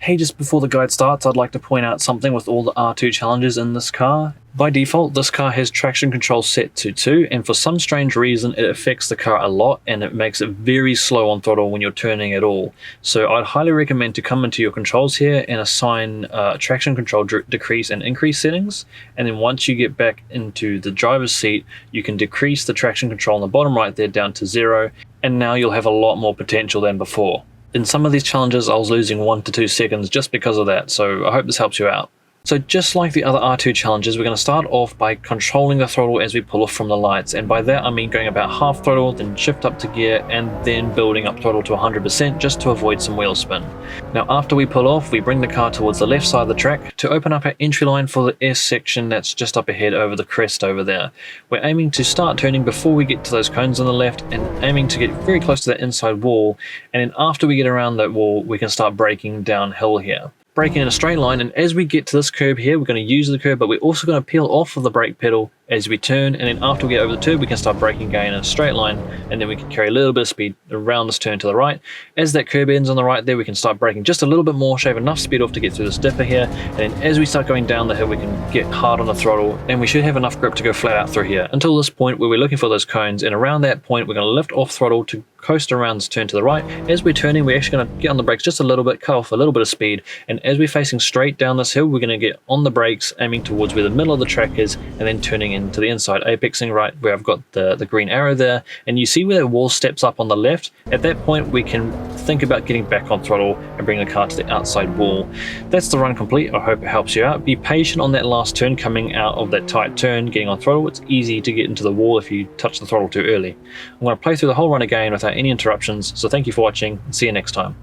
Hey, just before the guide starts, I'd like to point out something with all the R2 challenges in this car. By default, this car has traction control set to 2, and for some strange reason it affects the car a lot and it makes it very slow on throttle when you're turning at all. So I'd highly recommend to come into your controls here and assign traction control decrease and increase settings, and then once you get back into the driver's seat, you can decrease the traction control on the bottom right there down to 0, and now you'll have a lot more potential than before. In some of these challenges I was losing 1 to 2 seconds just because of that, so I hope this helps you out. So just like the other R2 challenges, we're going to start off by controlling the throttle as we pull off from the lights, and by that I mean going about half throttle, then shift up to gear, and then building up throttle to 100% just to avoid some wheel spin. Now after we pull off, we bring the car towards the left side of the track to open up our entry line for the S section that's just up ahead over the crest over there. We're aiming to start turning before we get to those cones on the left, and aiming to get very close to that inside wall, and then after we get around that wall we can start braking downhill here. Braking in a straight line, and as we get to this curb here, we're going to use the curb, but we're also going to peel off of the brake pedal as we turn, and then after we get over the turn we can start braking again in a straight line, and then we can carry a little bit of speed around this turn to the right. As that curb ends on the right there, we can start braking just a little bit more, shave enough speed off to get through this dipper here, and then as we start going down the hill we can get hard on the throttle, and we should have enough grip to go flat out through here until this point where we're looking for those cones, and around that point we're going to lift off throttle to coast around this turn to the right. As we're turning, we're actually going to get on the brakes just a little bit, cut off a little bit of speed, and as we're facing straight down this hill we're going to get on the brakes, aiming towards where the middle of the track is, and then turning into the inside, apexing right where I've got the green arrow there, and you see where that wall steps up on the left. At that point we can think about getting back on throttle and bring the car to the outside wall. That's the run complete. I hope it helps you out. Be patient on that last turn coming out of that tight turn, getting on throttle. It's easy to get into the wall if you touch the throttle too early. I'm going to play through the whole run again without any interruptions, so thank you for watching and see you next time.